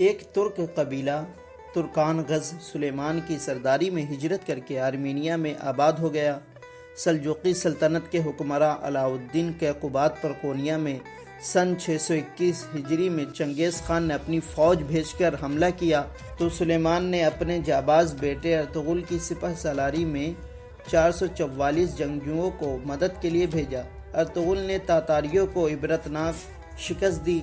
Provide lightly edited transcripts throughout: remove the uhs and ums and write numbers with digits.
ایک ترک قبیلہ ترکان غز سلیمان کی سرداری میں ہجرت کر کے آرمینیا میں آباد ہو گیا۔ سلجوقی سلطنت کے حکمراں علاء الدین کیقوباد پر کونیا میں سن 621 ہجری میں چنگیز خان نے اپنی فوج بھیج کر حملہ کیا تو سلیمان نے اپنے جانباز بیٹے ارطغرل کی سپہ سالاری میں 444 جنگجوؤں کو مدد کے لیے بھیجا۔ ارطغرل نے تاتاریوں کو عبرتناک شکست دی۔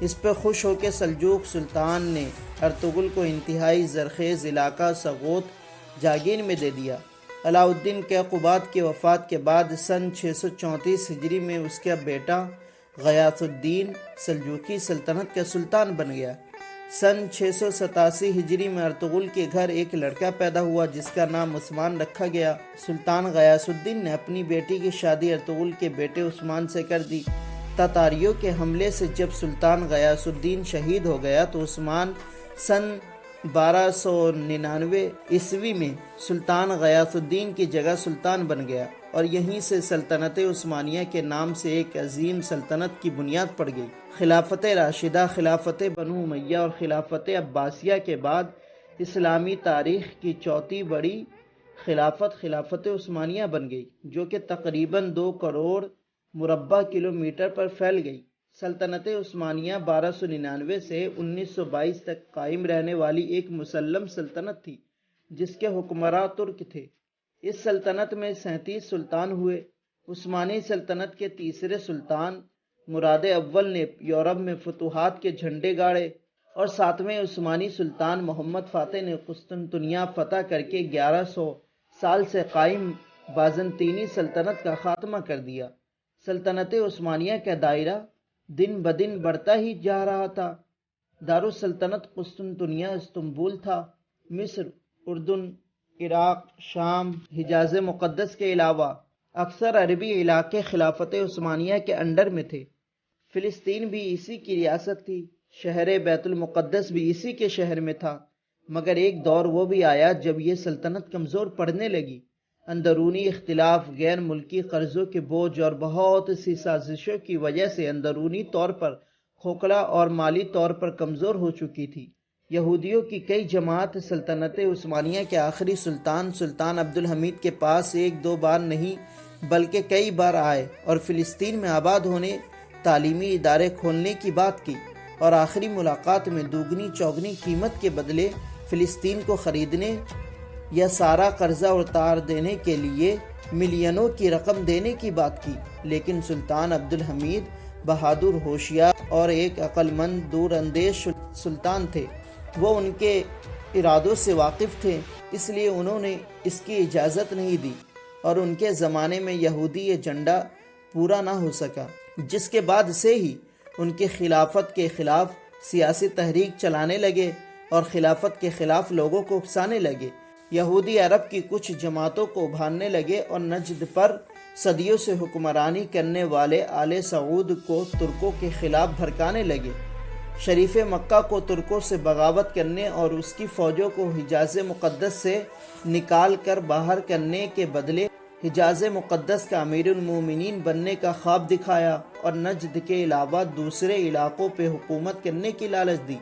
اس پہ خوش ہو کے سلجوق سلطان نے ارطغرل کو انتہائی زرخیز علاقہ سغوت جاگیر میں دے دیا۔ علاء الدین کیقوباد کی وفات کے بعد سن 634 ہجری میں اس کا بیٹا غیاث الدین سلجوقی سلطنت کا سلطان بن گیا۔ سن 687 ہجری میں ارطغرل کے گھر ایک لڑکا پیدا ہوا جس کا نام عثمان رکھا گیا۔ سلطان غیاث الدین نے اپنی بیٹی کی شادی ارطغرل کے بیٹے عثمان سے کر دی۔ تاتاریوں کے حملے سے جب سلطان غیاث الدین شہید ہو گیا تو عثمان سن 1299 عیسوی میں سلطان غیاث الدین کی جگہ سلطان بن گیا اور یہیں سے سلطنت عثمانیہ کے نام سے ایک عظیم سلطنت کی بنیاد پڑ گئی۔ خلافت راشدہ، خلافت بنو امیہ اور خلافت عباسیہ کے بعد اسلامی تاریخ کی چوتھی بڑی خلافت خلافت عثمانیہ بن گئی، جو کہ تقریباً 2 کروڑ مربع کلومیٹر پر پھیل گئی۔ سلطنت عثمانیہ 1299 سے 1922 تک قائم رہنے والی ایک مسلم سلطنت تھی جس کے حکمراں ترک تھے۔ اس سلطنت میں 37 سلطان ہوئے۔ عثمانی سلطنت کے تیسرے سلطان مراد اول نے یورپ میں فتوحات کے جھنڈے گاڑے اور 7ویں عثمانی سلطان محمد فاتح نے قسطنطنیہ فتح کر کے 1100 سال سے قائم بازنطینی سلطنت کا خاتمہ کر دیا۔ سلطنت عثمانیہ کا دائرہ دن بدن بڑھتا ہی جا رہا تھا۔ دارالسلطنت قسطنطنیہ استنبول تھا۔ مصر، اردن، عراق، شام، حجاز مقدس کے علاوہ اکثر عربی علاقے خلافت عثمانیہ کے انڈر میں تھے۔ فلسطین بھی اسی کی ریاست تھی۔ شہر بیت المقدس بھی اسی کے شہر میں تھا۔ مگر ایک دور وہ بھی آیا جب یہ سلطنت کمزور پڑنے لگی۔ اندرونی اختلاف، غیر ملکی قرضوں کے بوجھ اور بہت سی سازشوں کی وجہ سے اندرونی طور پر کھوکھلا اور مالی طور پر کمزور ہو چکی تھی۔ یہودیوں کی کئی جماعت سلطنت عثمانیہ کے آخری سلطان عبدالحمید کے پاس 1-2 بار نہیں بلکہ کئی بار آئے اور فلسطین میں آباد ہونے، تعلیمی ادارے کھولنے کی بات کی، اور آخری ملاقات میں دوگنی چوگنی قیمت کے بدلے فلسطین کو خریدنے یا سارا قرضہ اتار دینے کے لیے ملینوں کی رقم دینے کی بات کی۔ لیکن سلطان عبدالحمید بہادر، ہوشیار اور ایک عقل مند دور اندیش سلطان تھے۔ وہ ان کے ارادوں سے واقف تھے، اس لیے انہوں نے اس کی اجازت نہیں دی اور ان کے زمانے میں یہودی ایجنڈا پورا نہ ہو سکا، جس کے بعد سے ہی ان کے خلافت کے خلاف سیاسی تحریک چلانے لگے اور خلافت کے خلاف لوگوں کو اکسانے لگے۔ یہودی عرب کی کچھ جماعتوں کو ابھارنے لگے اور نجد پر صدیوں سے حکمرانی کرنے والے آل سعود کو ترکوں کے خلاف بھڑکانے لگے۔ شریف مکہ کو ترکوں سے بغاوت کرنے اور اس کی فوجوں کو حجاز مقدس سے نکال کر باہر کرنے کے بدلے حجاز مقدس کا امیر المومنین بننے کا خواب دکھایا اور نجد کے علاوہ دوسرے علاقوں پہ حکومت کرنے کی لالچ دی۔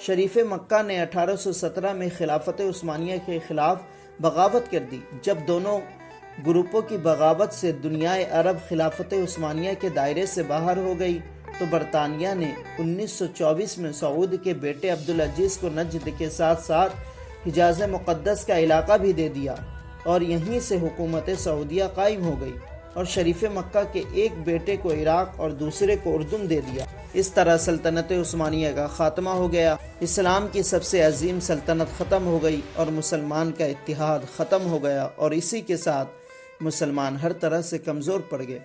شریف مکہ نے 1817 میں خلافت عثمانیہ کے خلاف بغاوت کر دی۔ جب دونوں گروپوں کی بغاوت سے دنیائے عرب خلافت عثمانیہ کے دائرے سے باہر ہو گئی تو برطانیہ نے 1924 میں سعود کے بیٹے عبدالعزیز کو نجد کے ساتھ ساتھ حجاز مقدس کا علاقہ بھی دے دیا اور یہیں سے حکومت سعودیہ قائم ہو گئی اور شریف مکہ کے ایک بیٹے کو عراق اور دوسرے کو اردن دے دیا۔ اس طرح سلطنت عثمانیہ کا خاتمہ ہو گیا، اسلام کی سب سے عظیم سلطنت ختم ہو گئی اور مسلمان کا اتحاد ختم ہو گیا، اور اسی کے ساتھ مسلمان ہر طرح سے کمزور پڑ گئے۔